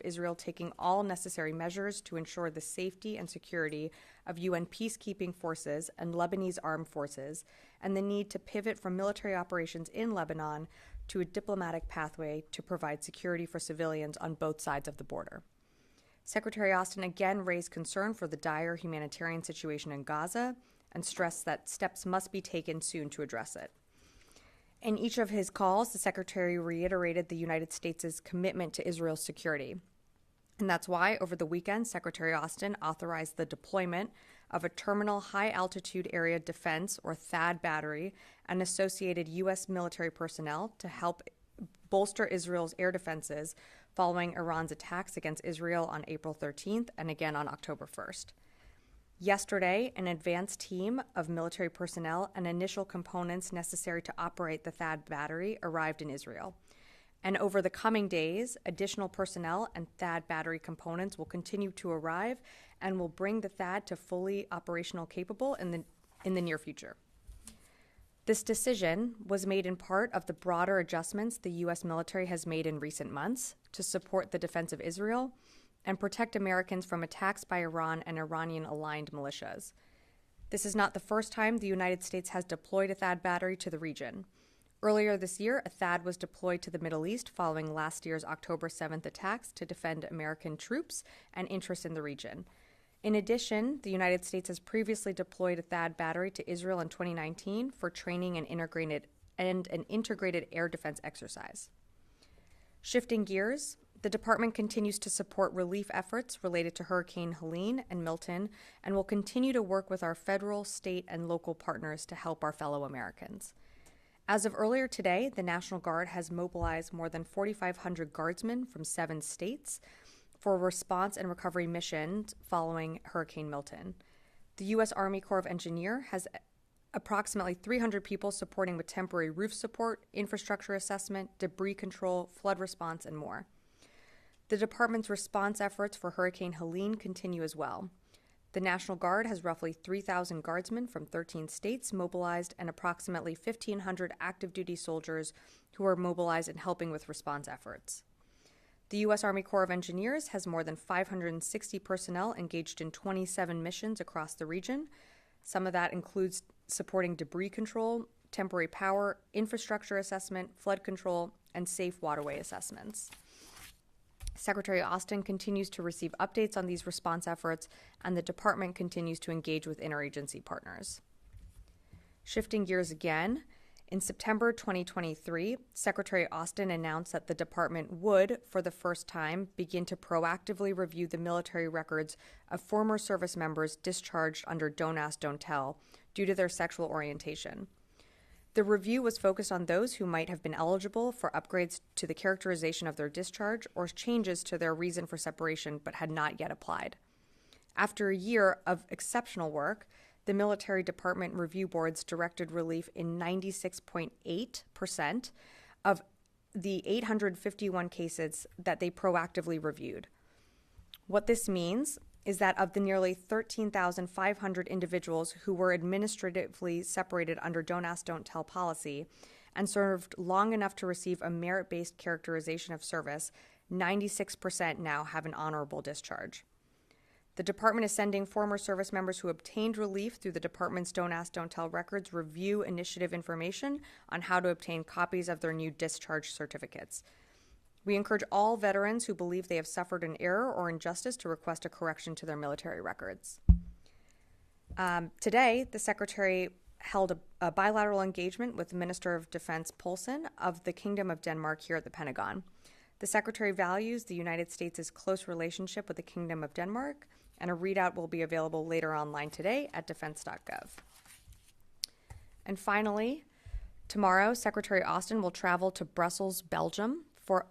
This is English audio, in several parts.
Israel taking all necessary measures to ensure the safety and security of UN peacekeeping forces and Lebanese armed forces, and the need to pivot from military operations in Lebanon to a diplomatic pathway to provide security for civilians on both sides of the border. Secretary Austin again raised concern for the dire humanitarian situation in Gaza and stressed that steps must be taken soon to address it. In each of his calls, the Secretary reiterated the United States' commitment to Israel's security. And that's why, over the weekend, Secretary Austin authorized the deployment of a Terminal High Altitude Area Defense, or THAAD battery, and associated U.S. military personnel to help bolster Israel's air defenses following Iran's attacks against Israel on April 13th and again on October 1st. Yesterday, an advanced team of military personnel and initial components necessary to operate the THAAD battery arrived in Israel. And over the coming days, additional personnel and THAAD battery components will continue to arrive and will bring the THAAD to fully operational capable in the near future. This decision was made in part of the broader adjustments the U.S. military has made in recent months to support the defense of Israel and protect Americans from attacks by Iran and Iranian-aligned militias. This is not the first time the United States has deployed a THAAD battery to the region. Earlier this year, a THAAD was deployed to the Middle East following last year's October 7th attacks to defend American troops and interests in the region. In addition, the United States has previously deployed a THAAD battery to Israel in 2019 for training and an integrated air defense exercise. Shifting gears, the department continues to support relief efforts related to Hurricane Helene and Milton and will continue to work with our federal, state, and local partners to help our fellow Americans. As of earlier today, the National Guard has mobilized more than 4,500 guardsmen from 7 states for response and recovery missions following Hurricane Milton. The U.S. Army Corps of Engineers has approximately 300 people supporting with temporary roof support, infrastructure assessment, debris control, flood response, and more. The department's response efforts for Hurricane Helene continue as well. The National Guard has roughly 3,000 guardsmen from 13 states mobilized and approximately 1,500 active duty soldiers who are mobilized and helping with response efforts. The U.S. Army Corps of Engineers has more than 560 personnel engaged in 27 missions across the region. Some of that includes supporting debris control, temporary power, infrastructure assessment, flood control, and safe waterway assessments. Secretary Austin continues to receive updates on these response efforts, and the department continues to engage with interagency partners. Shifting gears again, in September 2023, Secretary Austin announced that the department would, for the first time, begin to proactively review the military records of former service members discharged under Don't Ask, Don't Tell due to their sexual orientation. The review was focused on those who might have been eligible for upgrades to the characterization of their discharge or changes to their reason for separation but had not yet applied. After a year of exceptional work, the military department review boards directed relief in 96.8% of the 851 cases that they proactively reviewed. What this means is that of the nearly 13,500 individuals who were administratively separated under Don't Ask, Don't Tell policy and served long enough to receive a merit-based characterization of service, 96% now have an honorable discharge. The department is sending former service members who obtained relief through the department's Don't Ask, Don't Tell records review initiative information on how to obtain copies of their new discharge certificates. We encourage all veterans who believe they have suffered an error or injustice to request a correction to their military records. Today, the Secretary held a bilateral engagement with Minister of Defense Poulsen of the Kingdom of Denmark here at the Pentagon. The Secretary values the United States' close relationship with the Kingdom of Denmark, and a readout will be available later online today at defense.gov. And finally, tomorrow, Secretary Austin will travel to Brussels, Belgium,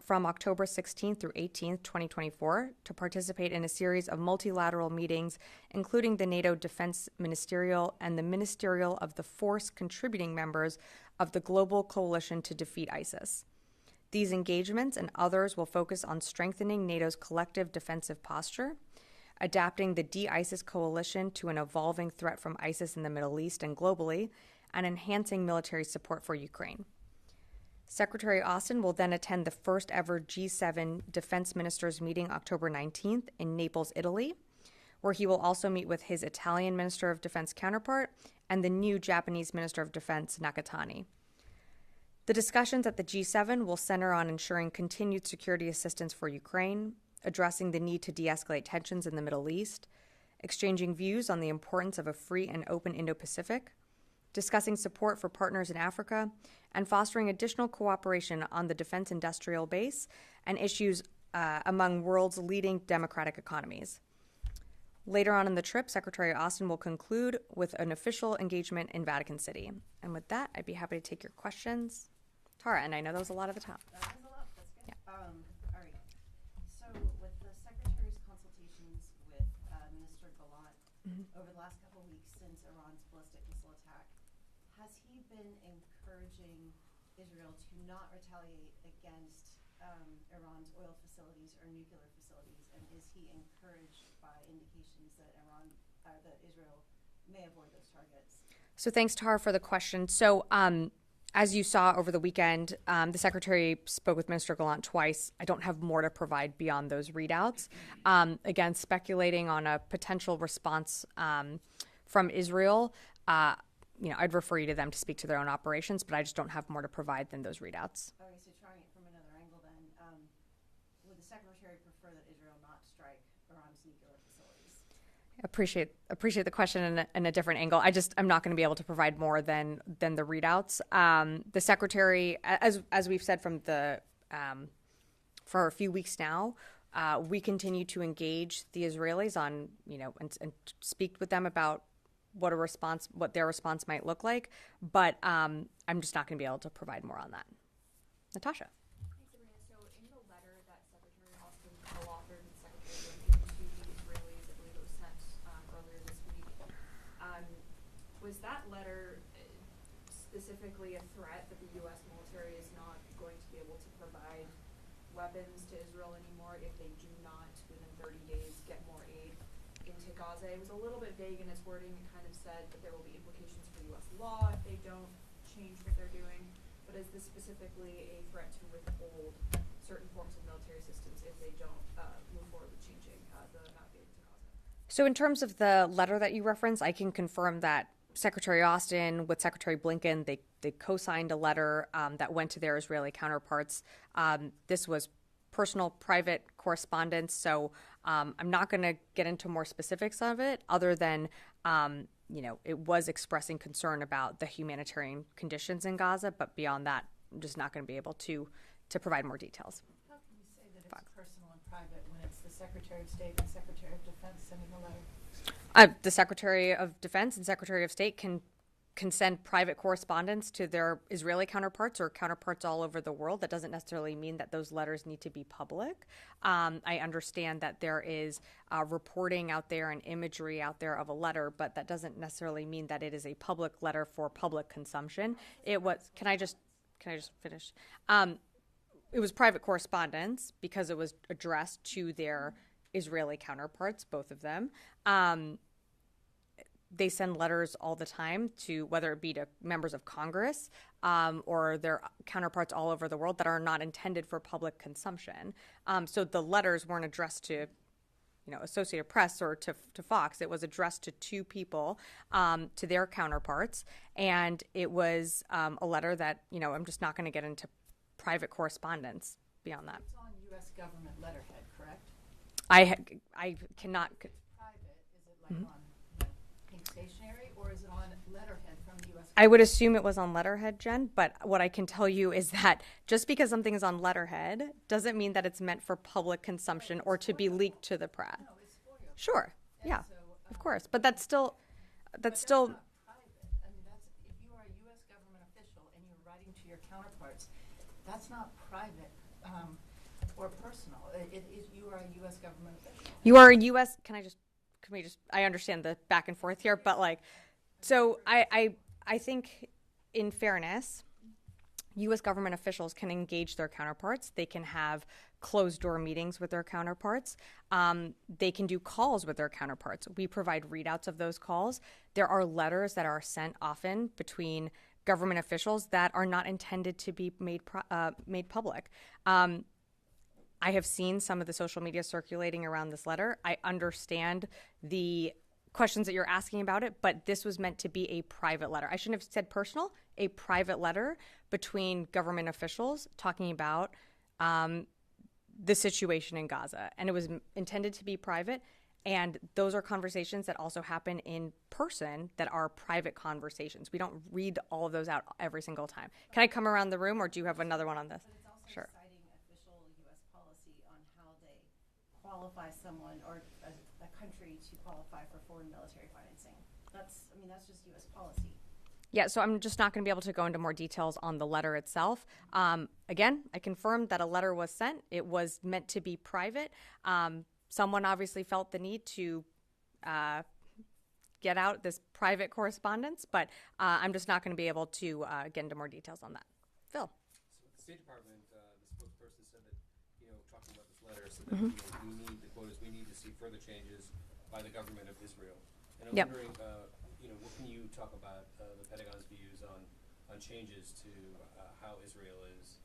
from October 16th through 18th, 2024, to participate in a series of multilateral meetings, including the NATO Defense Ministerial and the Ministerial of the Force contributing members of the Global Coalition to Defeat ISIS. These engagements and others will focus on strengthening NATO's collective defensive posture, adapting the de-ISIS coalition to an evolving threat from ISIS in the Middle East and globally, and enhancing military support for Ukraine. Secretary Austin will then attend the first ever G7 Defense Ministers meeting October 19th in Naples, Italy, where he will also meet with his Italian Minister of Defense counterpart and the new Japanese Minister of Defense, Nakatani. The discussions at the G7 will center on ensuring continued security assistance for Ukraine, addressing the need to de-escalate tensions in the Middle East, exchanging views on the importance of a free and open Indo-Pacific, discussing support for partners in Africa, and fostering additional cooperation on the defense industrial base and issues among world's leading democratic economies. Later on in the trip, Secretary Austin will conclude with an official engagement in Vatican City. And with that, I'd be happy to take your questions. Tara, and I know that was a lot at the top. That was a lot. That's good. Yeah. All right. So with the Secretary's consultations with Minister Gallant over the last couple of weeks since Iran's ballistic missile attack, has he been encouraging Israel to not retaliate against Iran's oil facilities or nuclear facilities? And is he encouraged by indications that that Israel may avoid those targets? So thanks, Tara, for the question. So as you saw over the weekend, the Secretary spoke with Minister Gallant twice. I don't have more to provide beyond those readouts. Again, speculating on a potential response from Israel, I'd refer you to them to speak to their own operations, but I just don't have more to provide than those readouts. Okay, so trying it from another angle then, would the Secretary prefer that Israel not strike Iran's nuclear facilities? Appreciate the question in a different angle. I'm not going to be able to provide more than the readouts. The Secretary, as we've said for a few weeks now, we continue to engage the Israelis on and speak with them about what their response might look like. But I'm just not going to be able to provide more on that. Natasha. Thanks, Sabrina. So in the letter that Secretary Austin co-authored with Secretary Blinken to the Israelis, I believe it was sent earlier this week, was that letter specifically a threat that the U.S. military is not going to be able to provide weapons to Israel anymore if they do not, within 30 days, get more aid into Gaza? It was a little bit vague in its wording. It kind of said that there will be implications for U.S. law if they don't change what they're doing. But is this specifically a threat to withhold certain forms of military assistance if they don't move forward with changing the amount of aid to Gaza? So in terms of the letter that you referenced, I can confirm that Secretary Austin with Secretary Blinken, they co-signed a letter that went to their Israeli counterparts. This was personal, private correspondence, so I'm not going to get into more specifics of it other than, it was expressing concern about the humanitarian conditions in Gaza, but beyond that, I'm just not going to be able to provide more details. How can you say that it's personal and private when it's the Secretary of State and Secretary of Defense sending a letter? The Secretary of Defense and Secretary of State can send private correspondence to their Israeli counterparts or counterparts all over the world. That doesn't necessarily mean that those letters need to be public. I understand that there is reporting out there and imagery out there of a letter, but that doesn't necessarily mean that it is a public letter for public consumption. It was. Can I just finish? It was private correspondence because it was addressed to their Israeli counterparts, both of them. They send letters all the time to whether it be to members of Congress or their counterparts all over the world that are not intended for public consumption. So the letters weren't addressed to, Associated Press or to Fox. It was addressed to two people, to their counterparts, and it was a letter that I'm just not going to get into private correspondence beyond that. It's on U.S. government letterhead, correct? I cannot. Private, is it like on pink stationery, or is it on letterhead from the U.S. government? I would assume it was on letterhead, Jen, but what I can tell you is that just because something is on letterhead doesn't mean that it's meant for public consumption or to be leaked to the press. No, it's for your Sure, and yeah, so, of course, but that's still. But that's not private. I mean, if you are a U.S. government official and you're writing to your counterparts, that's not private or personal. You are a U.S. government official. You are a U.S. Can we just? I understand the back and forth here, but so I think, in fairness, U.S. government officials can engage their counterparts. They can have closed-door meetings with their counterparts. They can do calls with their counterparts. We provide readouts of those calls. There are letters that are sent often between government officials that are not intended to be made public. I have seen some of the social media circulating around this letter. I understand the questions that you're asking about it, but this was meant to be a private letter. I shouldn't have said personal, a private letter between government officials talking about the situation in Gaza. And it was intended to be private. And those are conversations that also happen in person that are private conversations. We don't read all of those out every single time. Can I come around the room, or do you have another one on this? But it's also Sure. citing official U.S. policy on how they qualify someone or a country to qualify for foreign military financing. That's just U.S. policy. Yeah, so I'm just not going to be able to go into more details on the letter itself. Again, I confirmed that a letter was sent. It was meant to be private. Someone obviously felt the need to get out this private correspondence, but I'm just not going to be able to get into more details on that. Phil. So the State Department, the spokesperson said that, talking about this letter, said that the quote is, we need to see further changes by the government of Israel. And I'm wondering, what can you talk about the Pentagon's views on changes to how Israel is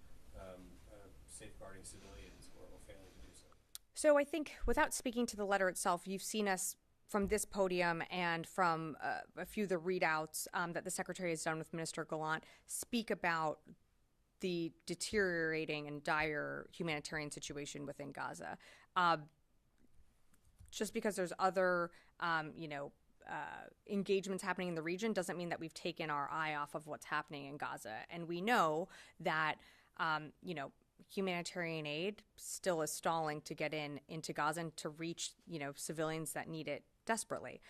safeguarding civilians or failing to do so? So I think, without speaking to the letter itself, you've seen us from this podium and from a few of the readouts that the Secretary has done with Minister Gallant speak about the deteriorating and dire humanitarian situation within Gaza. Just because there's other, engagements happening in the region doesn't mean that we've taken our eye off of what's happening in Gaza. And we know that, humanitarian aid still is stalling to get into Gaza and to reach, civilians that need it desperately.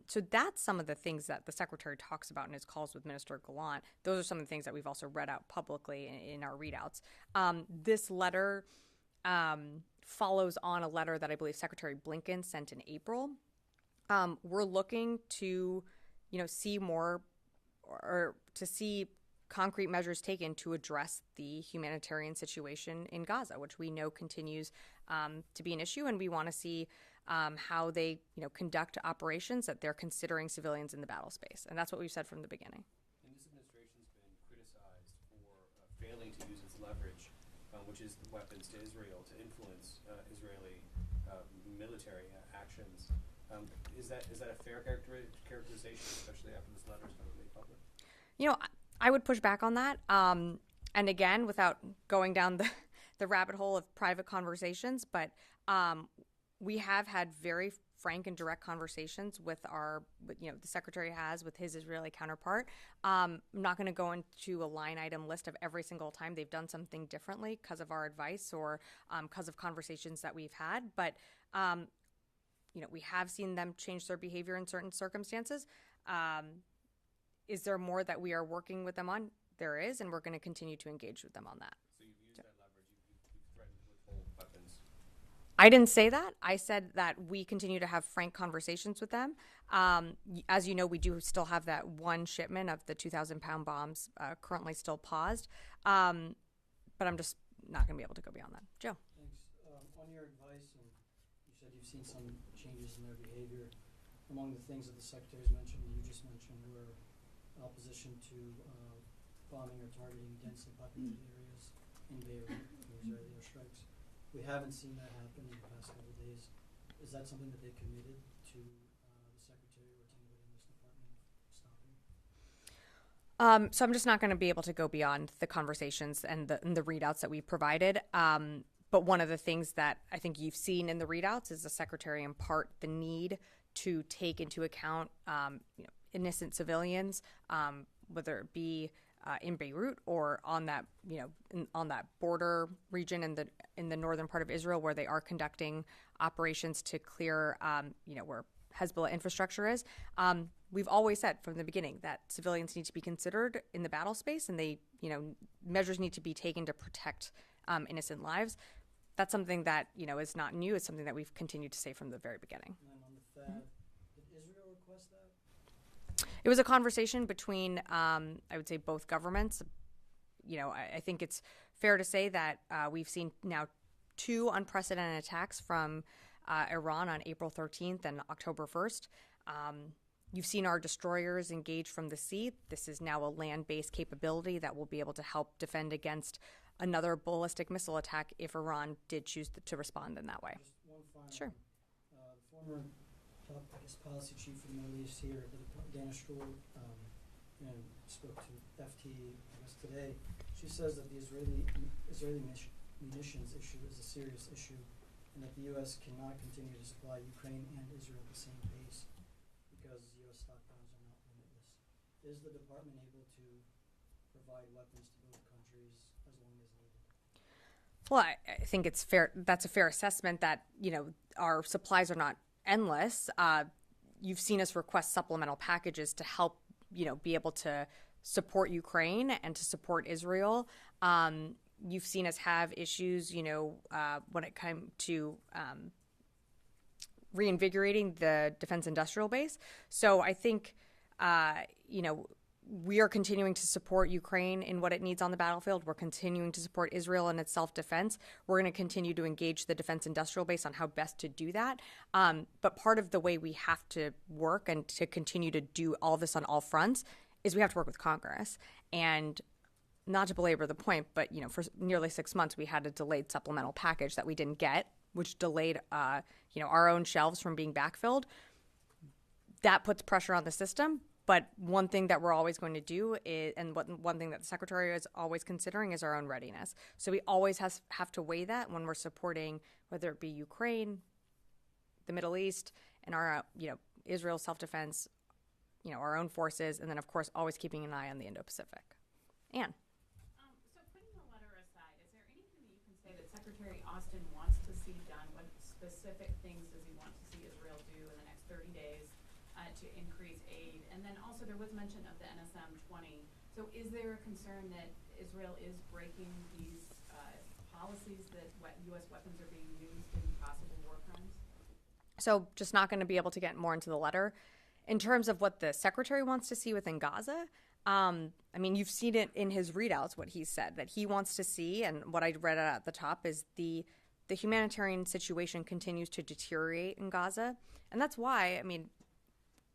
So that's some of the things that the Secretary talks about in his calls with Minister Gallant. Those are some of the things that we've also read out publicly in our readouts. This letter follows on a letter that I believe Secretary Blinken sent in April. We're looking to, see more or to see concrete measures taken to address the humanitarian situation in Gaza, which we know continues to be an issue, and we want to see how they, conduct operations that they're considering civilians in the battle space, and that's what we've said from the beginning. And this administration's been criticized for failing to use its leverage, which is the weapons to Israel, to influence Israeli military actions. Is that a fair characterization, especially after this letter has been made public? I would push back on that. And again, without going down the rabbit hole of private conversations, but we have had very frank and direct conversations with the Secretary has with his Israeli counterpart. I'm not going to go into a line item list of every single time they've done something differently because of our advice or because of conversations that we've had. But, we have seen them change their behavior in certain circumstances. Is there more that we are working with them on? There is, and we're going to continue to engage with them on that. So you've used that leverage, you've threatened to withhold weapons. I didn't say that. I said that we continue to have frank conversations with them. As you know, we do still have that one shipment of the 2,000-pound bombs currently still paused. But I'm just not going to be able to go beyond that. Joe. Thanks. On your advice, and you said you've seen some changes in their behavior. Among the things that the Secretary's mentioned, you just mentioned, were opposition to bombing or targeting densely populated areas in Beirut from Israeli airstrikes. We haven't seen that happen in the past couple of days. Is that something that they committed to the Secretary or to anybody in this department stopping? So I'm just not going to be able to go beyond the conversations and the readouts that we've provided. But one of the things that I think you've seen in the readouts is the Secretary impart the need to take into account innocent civilians, whether it be in Beirut or on that on that border region in the northern part of Israel where they are conducting operations to clear where Hezbollah infrastructure is. We've always said from the beginning that civilians need to be considered in the battle space, and they measures need to be taken to protect innocent lives. That's something that is not new. It's something that we've continued to say from the very beginning. And then on the FAD, did Israel request that? It was a conversation between, I would say, both governments. I think it's fair to say that we've seen now 2 unprecedented attacks from Iran on April 13th and October 1st. You've seen our destroyers engage from the sea. This is now a land-based capability that will be able to help defend against another ballistic missile attack if Iran did choose to respond in that way. Just one final Sure. one. The former policy chief for the Middle East here, Dana Stroll, spoke to FT, today. She says that the Israeli munitions issue is a serious issue, and that the U.S. cannot continue to supply Ukraine and Israel at the same pace because U.S. stockpiles are not limitless. Is the department able to provide weapons to both countries as long as needed? Well, I think it's fair. That's a fair assessment that, our supplies are not endless. You've seen us request supplemental packages to help, be able to support Ukraine and to support Israel. You've seen us have issues, when it came to reinvigorating the defense industrial base. So I think, we are continuing to support Ukraine in what it needs on the battlefield. We're continuing to support Israel in its self-defense. We're going to continue to engage the defense industrial base on how best to do that. But part of the way we have to work and to continue to do all this on all fronts is we have to work with Congress. And not to belabor the point, but, for nearly 6 months, we had a delayed supplemental package that we didn't get, which delayed, our own shelves from being backfilled. That puts pressure on the system. But one thing that we're always going to do is, and one thing that the Secretary is always considering is our own readiness. So we always have to weigh that when we're supporting, whether it be Ukraine, the Middle East, and our, Israel self-defense, our own forces, and then, of course, always keeping an eye on the Indo-Pacific. Anne. So putting the letter aside, is there anything that you can say that Secretary Austin wants to see done? What specific things does he want to see Israel do in the next 30 days to increase aid? And then also there was mention of the NSM-20. So is there a concern that Israel is breaking these policies that U.S. weapons are being used in possible war crimes? So just not going to be able to get more into the letter. In terms of what the Secretary wants to see within Gaza, you've seen it in his readouts, what he said, that he wants to see, and what I read at the top is the humanitarian situation continues to deteriorate in Gaza. And that's why,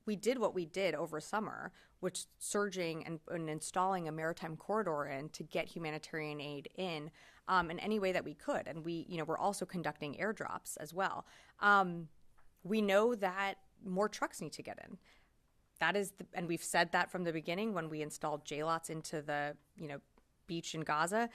we did what we did over summer, which surging and installing a maritime corridor in to get humanitarian aid in any way that we could. And we're also conducting airdrops as well. We know that more trucks need to get in. That is, and we've said that from the beginning when we installed JLOTs into the, beach in Gaza.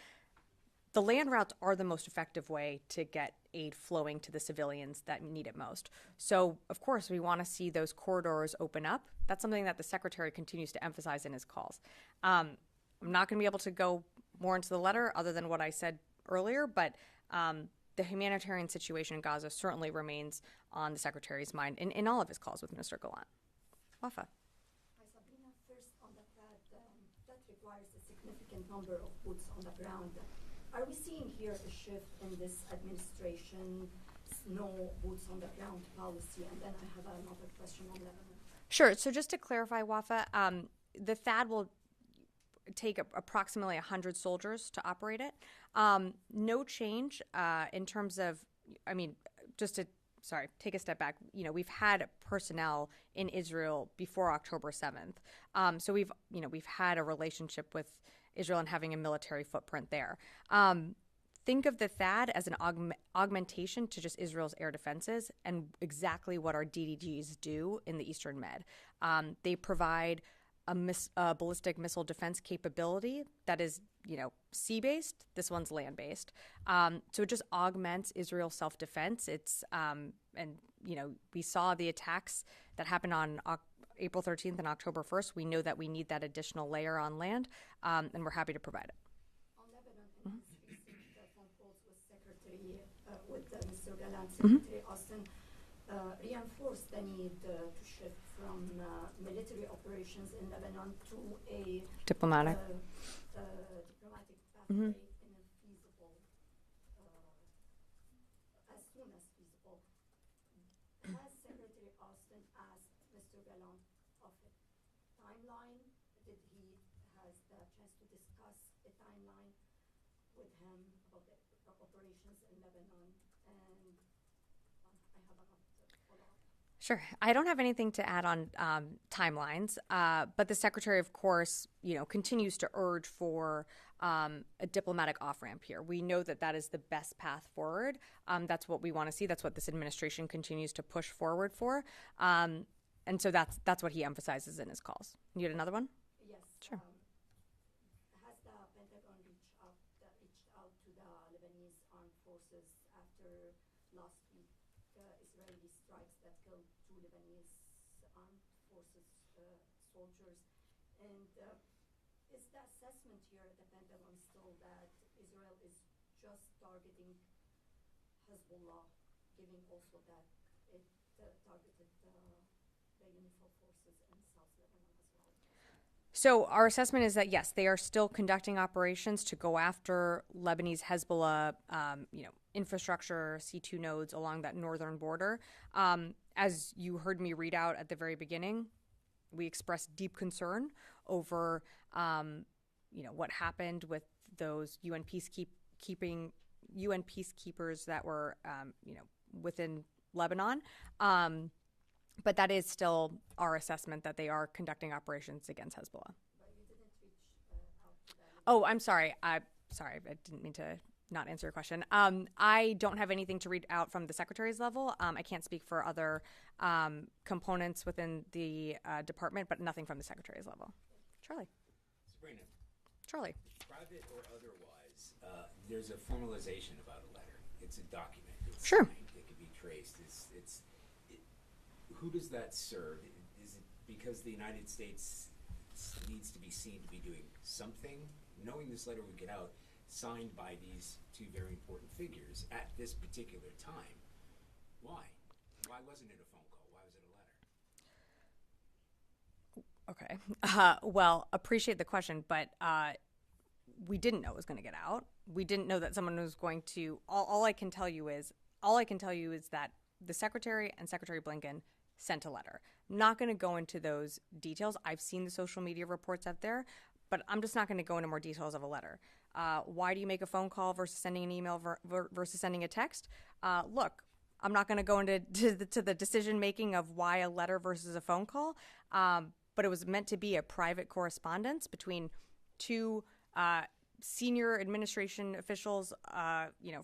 The land routes are the most effective way to get aid flowing to the civilians that need it most. So, of course, we want to see those corridors open up. That's something that the Secretary continues to emphasize in his calls. I'm not going to be able to go more into the letter other than what I said earlier, but the humanitarian situation in Gaza certainly remains on the Secretary's mind in all of his calls with Minister Gallant. Wafa. Hi, Sabrina. First, on the fact that requires a significant number of boots on the ground. Are we seeing here a shift in this administration, no boots on the ground policy? And then I have another question on Lebanon. Sure. So just to clarify, Wafa, the THAAD will take approximately 100 soldiers to operate it. No change in terms of, take a step back. We've had personnel in Israel before October 7th. So we've had a relationship with Israel and having a military footprint there. Think of the THAAD as an augmentation to just Israel's air defenses and exactly what our DDGs do in the Eastern Med. They provide a ballistic missile defense capability that is, sea-based. This one's land-based. So it just augments Israel's self-defense. It's, we saw the attacks that happened on April 13th and October 1st. We know that we need that additional layer on land, and we're happy to provide it. On Lebanon, in his recent phone calls with Mr. Gallant, Secretary Austin reinforced the need to shift from military operations in Lebanon to a diplomatic pathway in a feasible, as soon as feasible. Has Secretary Austin asked Mr. Gallant of a timeline? Has the chance to discuss a timeline with him about the operations in Lebanon? And I have another follow-up. Sure. I don't have anything to add on timelines, but the secretary, of course, continues to urge for a diplomatic off-ramp here. We know that that is the best path forward. That's what we want to see. That's what this administration continues to push forward for. And so that's what he emphasizes in his calls. You had another one? Yes. Sure. Has the Pentagon reached out to the Lebanese armed forces after last week Israeli strikes that killed 2 Lebanese armed forces soldiers? And is the assessment here at the Pentagon still that Israel is just targeting Hezbollah, given also that it targeted the UNIFIL forces in South Lebanon as well? So our assessment is that, yes, they are still conducting operations to go after Lebanese Hezbollah, infrastructure, C2 nodes along that northern border. As you heard me read out at the very beginning, we expressed deep concern over, what happened with those UN peacekeepers that were, within Lebanon. But that is still our assessment that they are conducting operations against Hezbollah. But you didn't reach out to them. Oh, I'm sorry. I didn't mean to not answer your question. I don't have anything to read out from the secretary's level. I can't speak for other components within the department, but nothing from the secretary's level. Charlie. Sabrina. Charlie. Private or otherwise, there's a formalization about a letter. It's a document. It's Sure. signed. It can be traced. Who does that serve? Is it because the United States needs to be seen to be doing something? Knowing this letter would get out, signed by these 2 very important figures at this particular time. Why? Why wasn't it a phone call? Why was it a letter? Okay. Well, appreciate the question, but we didn't know it was going to get out. We didn't know that someone was going to. All I can tell you is that the secretary and Secretary Blinken sent a letter. I'm not going to go into those details. I've seen the social media reports out there, but I'm just not going to go into more details of a letter. Why do you make a phone call versus sending an email versus sending a text? Look, I'm not going to go into the decision making of why a letter versus a phone call, but it was meant to be a private correspondence between 2 senior administration officials,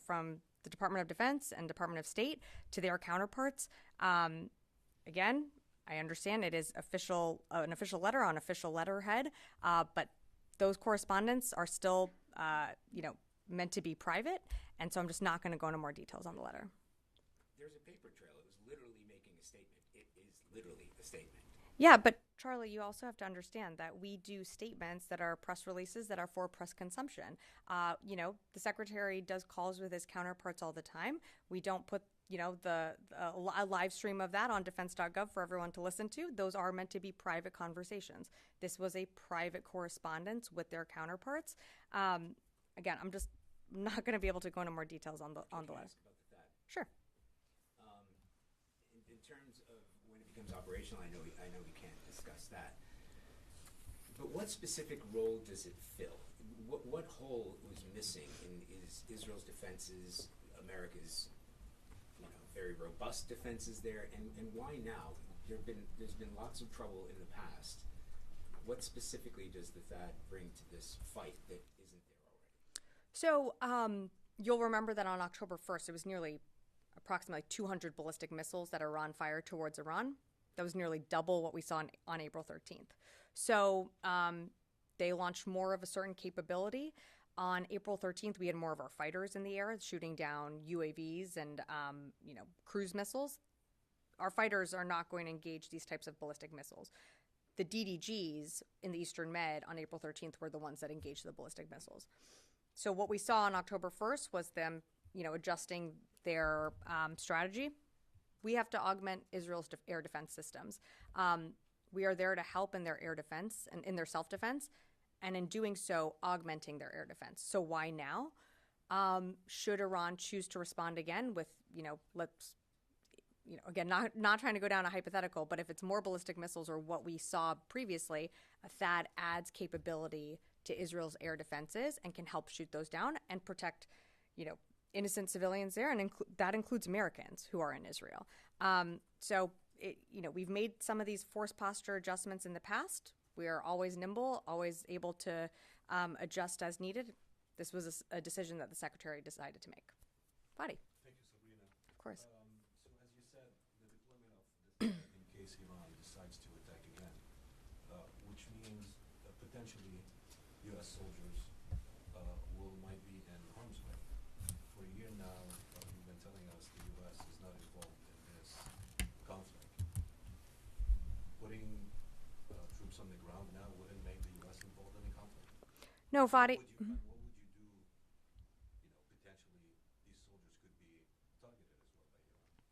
from the Department of Defense and Department of State to their counterparts. Again, I understand it is an official letter on official letterhead, but those correspondence are still, meant to be private, and so I'm just not going to go into more details on the letter. There's a paper trail. It was literally making a statement. It is literally a statement. Yeah, but Charlie, you also have to understand that we do statements that are press releases that are for press consumption. The secretary does calls with his counterparts all the time. We don't put, a live stream of that on defense.gov for everyone to listen to. Those are meant to be private conversations. This was a private correspondence with their counterparts. Again, I'm just not going to be able to go into more details on the letter. Ask about that. Sure. In terms of when it becomes operational, I know we can't discuss that. But what specific role does it fill? What hole was missing in Israel's defenses, America's very robust defenses there, and why now? There's been lots of trouble in the past. What specifically does the THAAD bring to this fight that isn't there already? So you'll remember that on October 1st, it was approximately 200 ballistic missiles that Iran fired towards Iran. That was nearly double what we saw on April 13th. So they launched more of a certain capability. On April 13th, we had more of our fighters in the air shooting down UAVs and, cruise missiles. Our fighters are not going to engage these types of ballistic missiles. The DDGs in the Eastern Med on April 13th were the ones that engaged the ballistic missiles. So what we saw on October 1st was them, adjusting their strategy. We have to augment Israel's air defense systems. We are there to help in their air defense and in their self-defense, and in doing so, augmenting their air defense. So why now? Should Iran choose to respond again with, again, not trying to go down a hypothetical, but if it's more ballistic missiles or what we saw previously, a THAAD adds capability to Israel's air defenses and can help shoot those down and protect, innocent civilians there, and that includes Americans who are in Israel. So we've made some of these force posture adjustments in the past. We are always nimble, always able to adjust as needed. This was a decision that the secretary decided to make. Fadi. Thank you, Sabrina. Of course. So as you said, the deployment of this in case Iran decides to attack again, which means potentially U.S. soldiers might be in harm's way. For a year now, you've been telling us the U.S. is not involved in this conflict. Putting troops on the ground now wouldn't make the U.S. involved in the conflict. No, Fadi. What would you do? Potentially these soldiers could be targeted as well by Iran.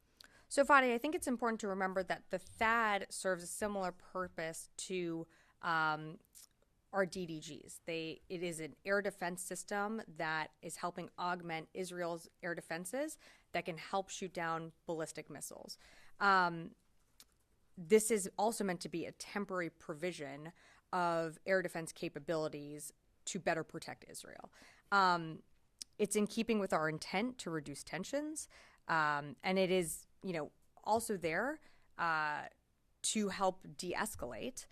So, Fadi, I think it's important to remember that the THAAD serves a similar purpose to our DDGs. It is an air defense system that is helping augment Israel's air defenses that can help shoot down ballistic missiles. This is also meant to be a temporary provision of air defense capabilities to better protect Israel. It's in keeping with our intent to reduce tensions, and it is, also there to help de-escalate.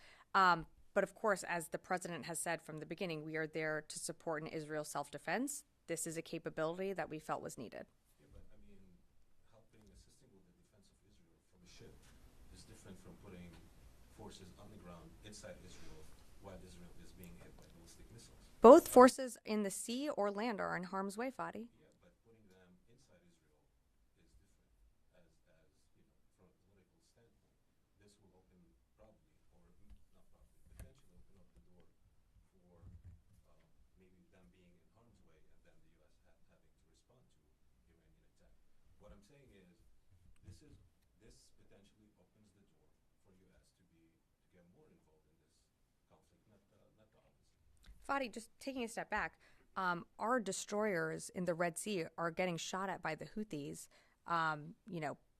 But of course, as the president has said from the beginning, we are there to support Israel's self-defense. This is a capability that we felt was needed. Yeah, but assisting with the defense of Israel from a ship is different from putting forces on the ground inside Israel while Israel is being hit by ballistic missiles. Both forces in the sea or land are in harm's way, Fadi. Yeah, but putting them inside Israel is different. From a political standpoint, this will open potentially open up the door for maybe them being in harm's way and then the U.S. having to respond to Iranian attack. What I'm saying is, this potentially opens the door for U.S. to get more involved in this conflict, not the opposite. Fadi, just taking a step back, our destroyers in the Red Sea are getting shot at by the Houthis,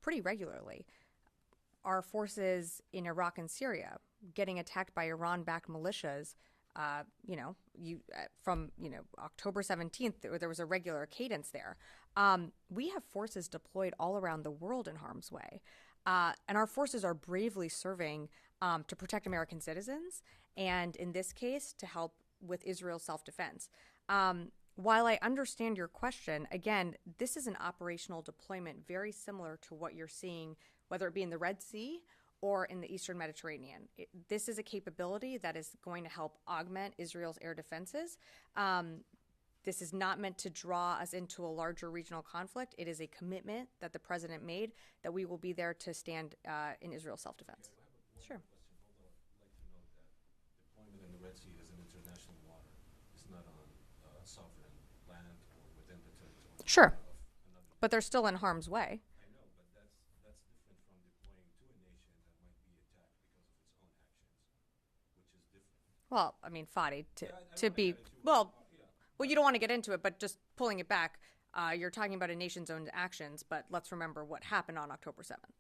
pretty regularly. Our forces in Iraq and Syria getting attacked by Iran-backed militias, from October 17th, there was a regular cadence there. We have forces deployed all around the world in harm's way, and our forces are bravely serving to protect American citizens, and in this case, to help with Israel's self-defense. While I understand your question, again, this is an operational deployment very similar to what you're seeing, whether it be in the Red Sea or in the Eastern Mediterranean. This is a capability that is going to help augment Israel's air defenses. This is not meant to draw us into a larger regional conflict. It is a commitment that the president made that we will be there to stand in Israel's self-defense. Okay, I have one question. Although I'd like to note that deployment in the Red Sea is an international water. It's not on sovereign land or within the territory. Sure. Of another. But they're still in harm's way. I know, but that's different from deploying to a nation that might be attacked because of its own actions, which is different. Well, I mean, Fadi, Yeah, I to don't be, wanna get into it. well, Yeah. well, you don't want to get into it, but just pulling it back, you're talking about a nation's own actions, but let's remember what happened on October 7th.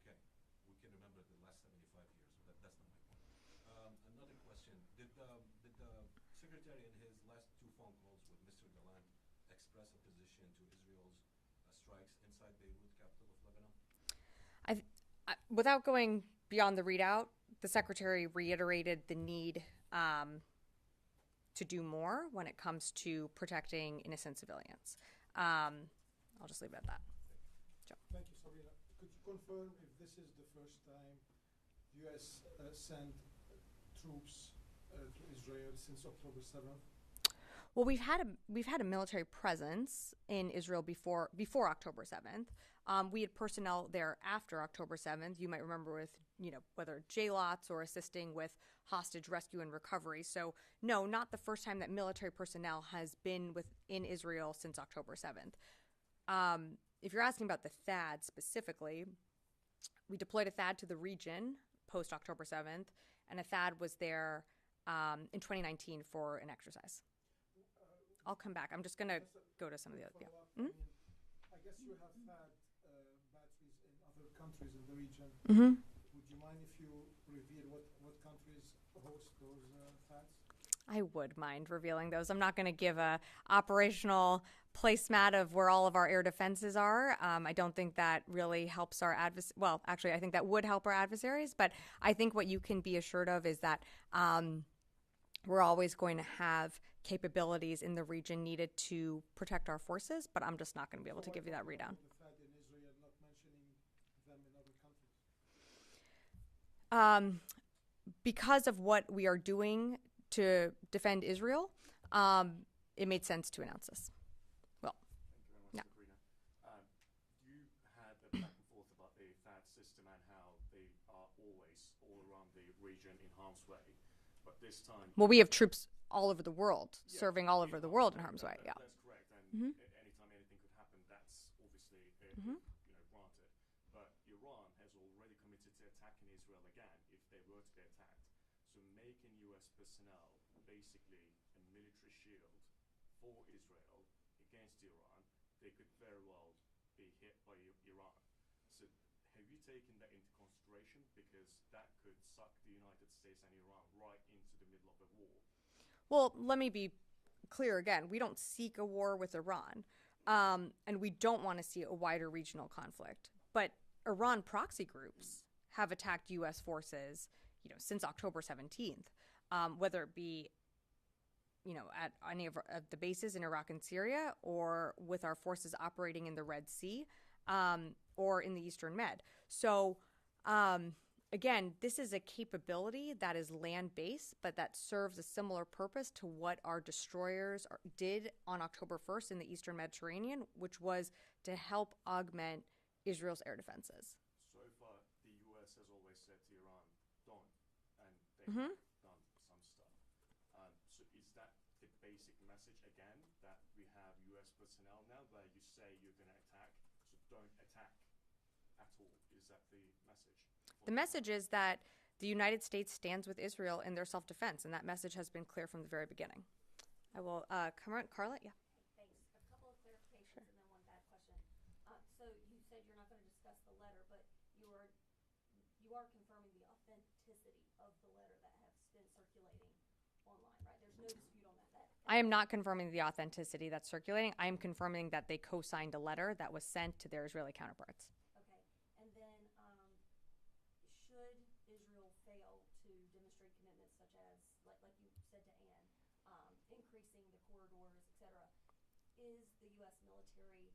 Okay, we can remember the last 75 years, but that's not my point. Another question: Did the secretary in his last two phone calls with Mr. Gallant express opposition to Israel's strikes inside Beirut, capital of Lebanon? Without going beyond the readout, the secretary reiterated the need to do more when it comes to protecting innocent civilians. I'll just leave it at that. Thank you, Sabrina. Could you confirm if this is the first time the U.S. sent troops to Israel since October 7th? Well, we've had a military presence in Israel before October 7th. We had personnel there after October 7th. You might remember with, whether JLOTs or assisting with hostage rescue and recovery. So no, not the first time that military personnel has been within Israel since October 7th. If you're asking about the THAAD specifically, we deployed a THAAD to the region post October 7th, and a THAAD was there in 2019 for an exercise. I'll come back. I'm just going to go to some of the other. Yeah. I guess you have had batteries in other countries in the region. Mm-hmm. Would you mind if you reveal what countries host those FADs? I would mind revealing those. I'm not going to give a operational placemat of where all of our air defenses are. I don't think that really helps our adversaries. Well, actually, I think that would help our adversaries. But I think what you can be assured of is that we're always going to have capabilities in the region needed to protect our forces. But I'm just not going to be able to give you that readown. The fact in Israel not mentioning them in other countries. Because of what we are doing to defend Israel, it made sense to announce this. Well, thank you very much, Sabrina. You had a back and forth about the THAAD system and how they are always all around the region in harm's way. But this time, well, we have troops all over the world, serving all over the world in harm's way. Yeah. That's correct. And anytime anything could happen, that's obviously granted. But Iran has already committed to attacking Israel again if they were to be attacked. So making U.S. personnel basically a military shield for Israel against Iran, they could very well be hit by Iran. So have you taken that into consideration? Because that could suck the United States and Iran right into the middle of a war. Well, let me be clear again. We don't seek a war with Iran, and we don't want to see a wider regional conflict. But Iran proxy groups have attacked U.S. forces, since October 17th, whether it be, at any of the bases in Iraq and Syria, or with our forces operating in the Red Sea, or in the Eastern Med. So, again, this is a capability that is land-based, but that serves a similar purpose to what our destroyers did on October 1st in the Eastern Mediterranean, which was to help augment Israel's air defenses. So far, the U.S. has always said to Iran, don't, and they have done some stuff. So is that the basic message again, that we have U.S. personnel now where you say you're going to attack, so don't attack at all? Is that the message? The message is that the United States stands with Israel in their self-defense, and that message has been clear from the very beginning. I will come on, Carla. Yeah. Thanks. A couple of clarifications and then one bad question. So you said you're not going to discuss the letter, but you are confirming the authenticity of the letter that has been circulating online, right? There's no dispute on that. I am not confirming the authenticity that's circulating. I am confirming that they co-signed a letter that was sent to their Israeli counterparts. Okay. And then should Israel fail to demonstrate commitments such as, like you said to Anne, increasing the corridors, etc., is the U.S. military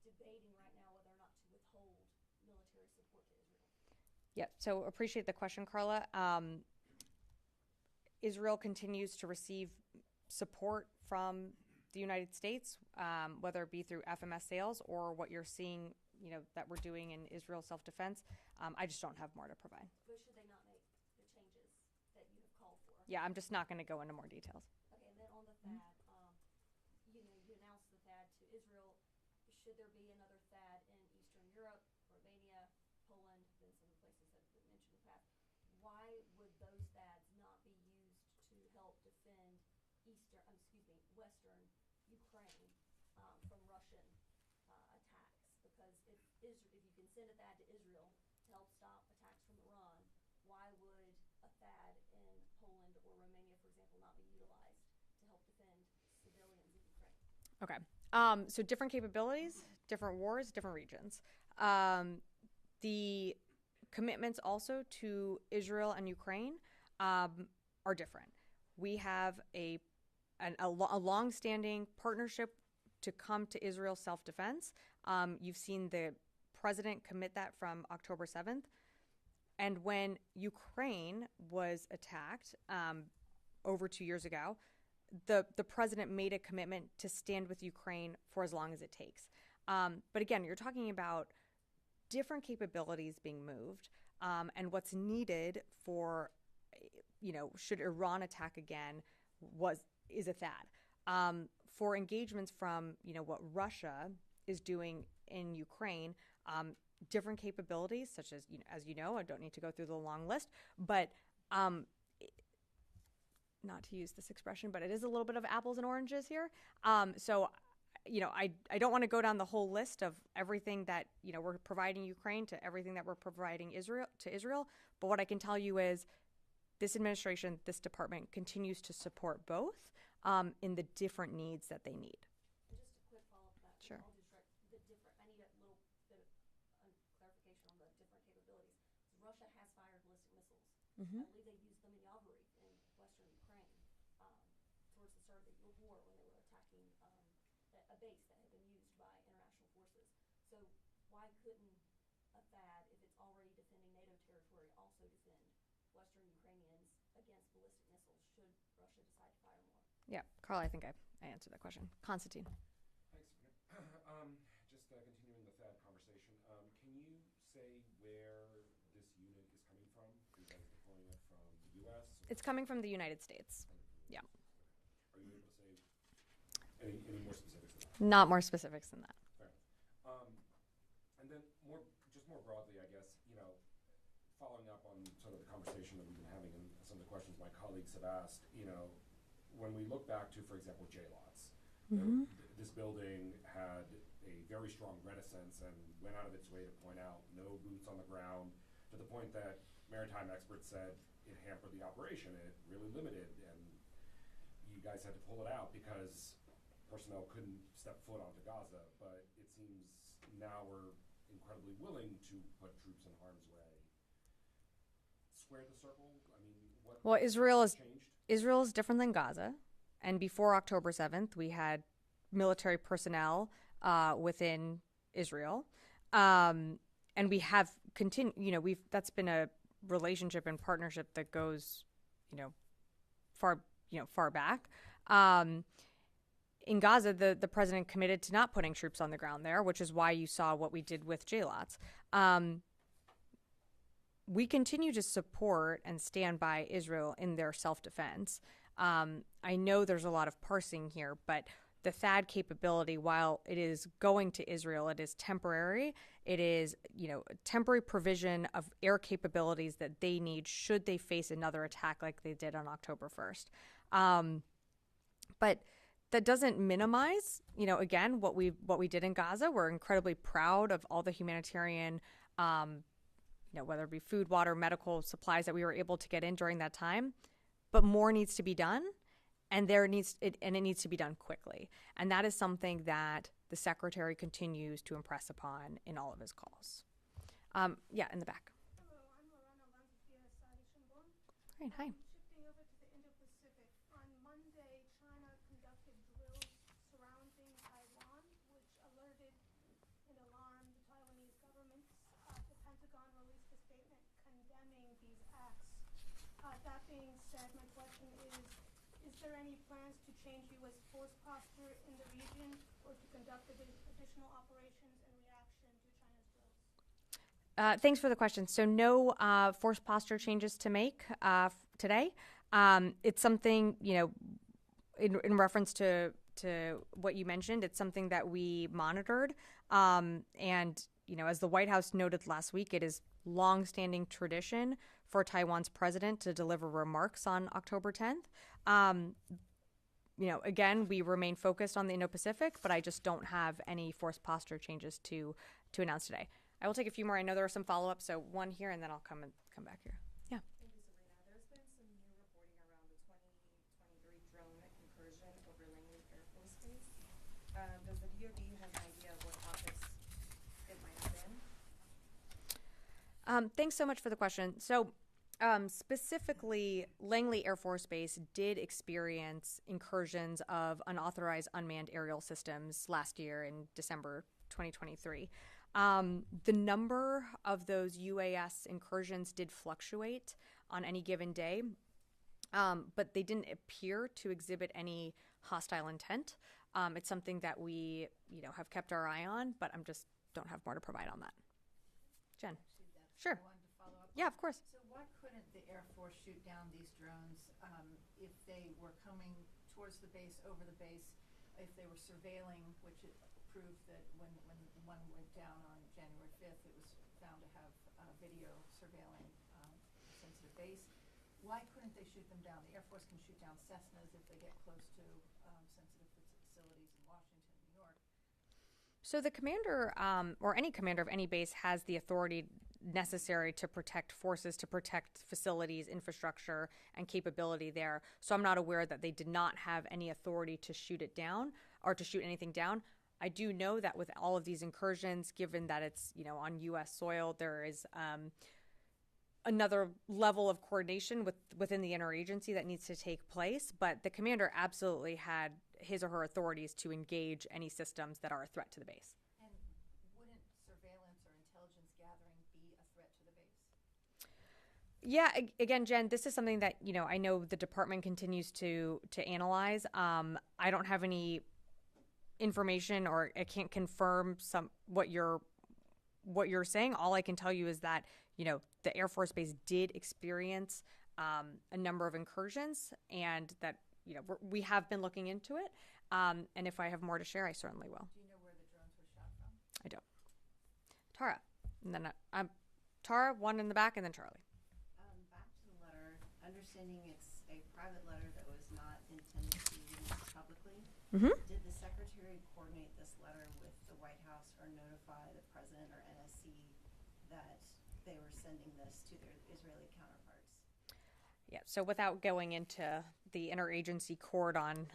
debating right now whether or not to withhold military support to Israel? Yeah, so appreciate the question, Carla. Israel continues to receive support from the United States, whether it be through FMS sales or what you're seeing, that we're doing in Israel self-defense. I just don't have more to provide. But should they not make the changes that you have called for? Yeah, I'm just not going to go into more details. Okay, and then on the THAAD, you announced the THAAD to Israel. Should there be another THAAD in Eastern Europe, Romania, Poland, then some of the places that have been mentioned in the past, why would those THAADs not be used to help defend Western Ukraine from Russian attacks? Because if you can send a THAAD to Israel to help stop attacks from Iran, why would a THAAD in Poland or Romania, for example, not be utilized to help defend civilians in Ukraine? Okay. So different capabilities, different wars, different regions. The commitments also to Israel and Ukraine are different. We have a long-standing partnership to come to Israel's self-defense. You've seen the president commit that from October 7th. And when Ukraine was attacked over 2 years ago, the president made a commitment to stand with Ukraine for as long as it takes. But again, you're talking about different capabilities being moved, and what's needed for, should Iran attack again, is a THAAD. For engagements from, what Russia is doing in Ukraine, different capabilities, such as, as you know, I don't need to go through the long list, but not to use this expression, but it is a little bit of apples and oranges here. So, I don't want to go down the whole list of everything that, we're providing Ukraine to everything that we're providing Israel. But what I can tell you is this administration, this department continues to support both in the different needs that they need. And just a Russia has fired ballistic missiles. Mm-hmm. I believe they used them in Yavori in western Ukraine towards the start of the war when they were attacking a base that had been used by international forces. So why couldn't a THAAD, if it's already defending NATO territory, also defend western Ukrainians against ballistic missiles should Russia decide to fire more? Yeah, Carl, I think I answered that question. Constantine. Thanks, Sabrina. Just continuing the THAAD conversation, can you say where this unit is coming from? Are you guys deploying it from the U.S.? It's coming from the United States. Yeah. Are you able to say any more specifics than that? Not more specifics than that. Fair enough. And then more broadly, I guess, following up on sort of the conversation that we've been having and some of the questions my colleagues have asked, when we look back to, for example, J-Lots, Mm-hmm. This building had a very strong reticence and went out of its way to point out no boots on the ground, to the point that maritime experts said it hampered the operation. It really limited, and you guys had to pull it out because personnel couldn't step foot onto Gaza. But it seems now we're incredibly willing to put troops in harm's way. Square the circle? I mean, what Israel changed? is different than Gaza. And before October 7th, we had military personnel within Israel. And we have continued, that's been a relationship and partnership that goes, far back. In Gaza, the president committed to not putting troops on the ground there, which is why you saw what we did with J-Lots. We continue to support and stand by Israel in their self-defense. I know there's a lot of parsing here, but the THAAD capability, while it is going to Israel, it is temporary. It is, temporary provision of air capabilities that they need should they face another attack like they did on October 1st. But that doesn't minimize, again, what we did in Gaza. We're incredibly proud of all the humanitarian, whether it be food, water, medical supplies that we were able to get in during that time. But more needs to be done, and it needs to be done quickly. And that is something that the secretary continues to impress upon in all of his calls. Yeah, in the back. Hello, I'm Lorana Lanzafia Sadi-Shinbon. Great, hi. Shifting over to the Indo-Pacific. On Monday, China conducted drills surrounding Taiwan, which alerted and alarmed the Taiwanese government. The Pentagon released a statement condemning these acts. That being said, my question is there any plans to change U.S. force posture in the region or to conduct additional operations in reaction to China's drills? Thanks for the question. So no force posture changes to make today. It's something, in reference to what you mentioned, it's something that we monitored. And, as the White House noted last week, it is long-standing tradition for Taiwan's president to deliver remarks on October 10th. Again, we remain focused on the Indo-Pacific, but I just don't have any force posture changes to announce today. I will take a few more. I know there are some follow-ups, so one here, and then I'll come back here. Yeah. Thank you, Sabrina. There's been some new reporting around the 2023 drone incursion over Langley Air Force Base. Does the DoD have an idea of what topics it might have been? Thanks so much for the question. So specifically, Langley Air Force Base did experience incursions of unauthorized unmanned aerial systems last year in December 2023. The number of those UAS incursions did fluctuate on any given day, but they didn't appear to exhibit any hostile intent. It's something that we, have kept our eye on, but just don't have more to provide on that. Jen. Sure. I wanted to follow up. Yeah, of course. So why couldn't the Air Force shoot down these drones if they were coming towards the base, over the base, if they were surveilling, which it proved that when one went down on January 5th, it was found to have video surveilling a sensitive base. Why couldn't they shoot them down? The Air Force can shoot down Cessnas if they get close to sensitive facilities in Washington, New York. So the commander, or any commander of any base, has the authority necessary to protect forces, to protect facilities, infrastructure, and capability there. So I'm not aware that they did not have any authority to shoot it down or to shoot anything down. I do know that with all of these incursions, given that it's, on U.S. soil, there is another level of coordination within the interagency that needs to take place. But the commander absolutely had his or her authorities to engage any systems that are a threat to the base. And wouldn't surveillance or intelligence gathering be a threat to the base? Yeah, again, Jen, this is something that, I know the department continues to analyze. I don't have any information, or I can't confirm what you're saying. All I can tell you is that, the Air Force Base did experience a number of incursions, and that, we have been looking into it. And if I have more to share, I certainly will. Do you know where the drones were shot from? I don't. Tara. And then Tara, one in the back, and then Charlie. Back to the letter, understanding it's a private letter that was not intended to be used publicly. Mm-hmm. Did the secretary coordinate this letter with the White House or notify the president or NSC that they were sending this to their Israeli counterparts? Yeah, so without going into the interagency court on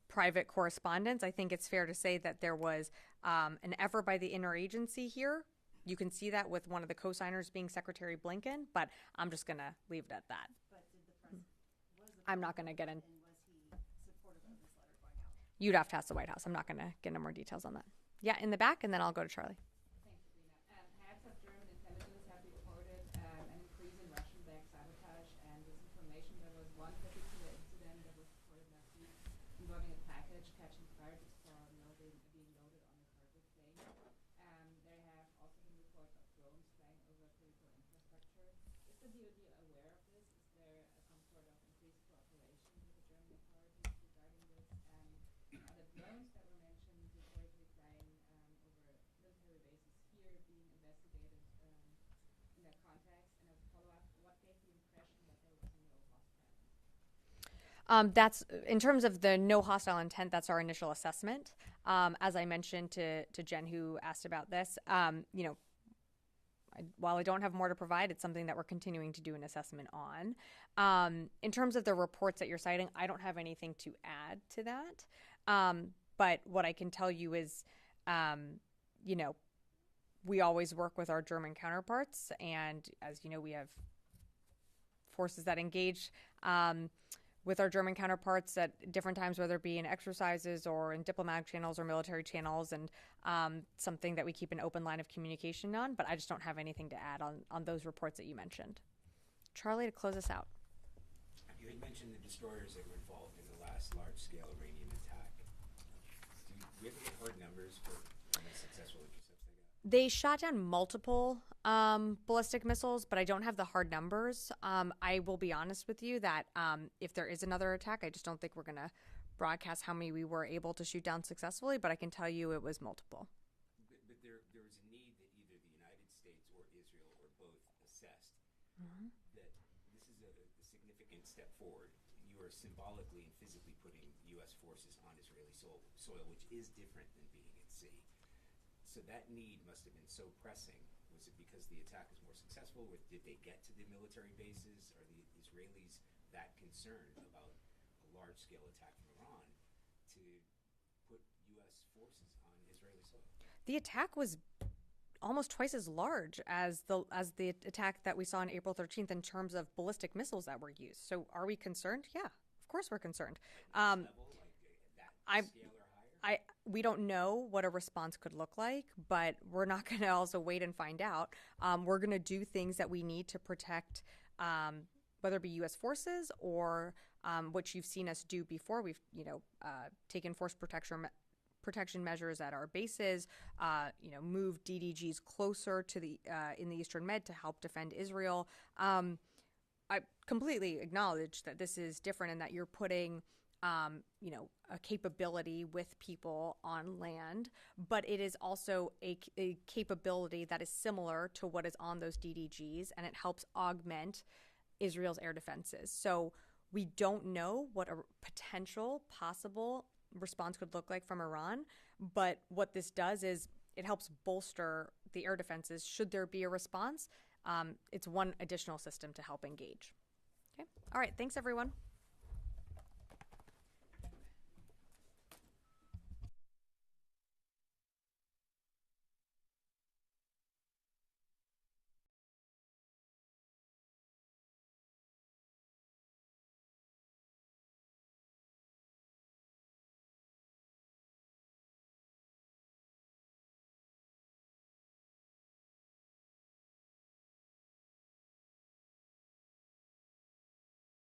private correspondence, I think it's fair to say that there was an effort by the interagency here. You can see that with one of the co-signers being Secretary Blinken, but I'm just going to leave it at that. But did the president, I'm not going to get in. and was he supportive of this letter going out? You'd have to ask the White House. I'm not going to get into more details on that. Yeah, in the back, and then I'll go to Charlie. Thanks, Sabrina. Heads of German intelligence have reported an increase in Russian-backed sabotage and disinformation. There was one particular incident that was reported last week involving a package catching fire just for being loaded on a cargo plane. There have also been reports of drones flying over critical infrastructure. Is the DoD aware of this? Is there some sort of increased cooperation with the German authorities regarding this? Are the drones that were mentioned reportedly flying over military bases here being investigated in that context? And as a follow-up, what gave the impression that there was a no hostile intent? That's in terms of the no hostile intent. That's our initial assessment. As I mentioned to Jen, who asked about this, while I don't have more to provide, it's something that we're continuing to do an assessment on. In terms of the reports that you're citing, I don't have anything to add to that. But what I can tell you is, we always work with our German counterparts, and as you know, we have forces that engage with our German counterparts at different times, whether it be in exercises or in diplomatic channels or military channels, and something that we keep an open line of communication on. But I just don't have anything to add on those reports that you mentioned. Charlie, to close us out. You had mentioned the destroyers that were involved in the last large-scale Iranian attack. Do we have any hard numbers for how many successful intercepts they got? They shot down multiple ballistic missiles, but I don't have the hard numbers. I will be honest with you that if there is another attack, I just don't think we're going to broadcast how many we were able to shoot down successfully, but I can tell you it was multiple. But there was a need that either the United States or Israel or both assessed that this is a significant step forward. You are symbolically and physically putting U.S. forces on Israeli soil, which is different than being at sea. So that need must have been so pressing. Was it because the attack was more successful? Or did they get to the military bases? Are the Israelis that concerned about a large-scale attack from Iran to put U.S. forces on Israeli soil? The attack was almost twice as large as the attack that we saw on April 13th in terms of ballistic missiles that were used. So are we concerned? Yeah, of course we're concerned. We don't know what a response could look like, but we're not going to also wait and find out. We're going to do things that we need to protect, whether it be U.S. forces or what you've seen us do before. We've taken force protection measures at our bases, moved DDGs closer to in the Eastern Med to help defend Israel. I completely acknowledge that this is different and that you're putting a capability with people on land, but it is also a capability that is similar to what is on those DDGs, and it helps augment Israel's air defenses. So we don't know what a potential possible response could look like from Iran, but what this does is it helps bolster the air defenses should there be a response. It's one additional system to help engage. Okay. All right. Thanks, everyone.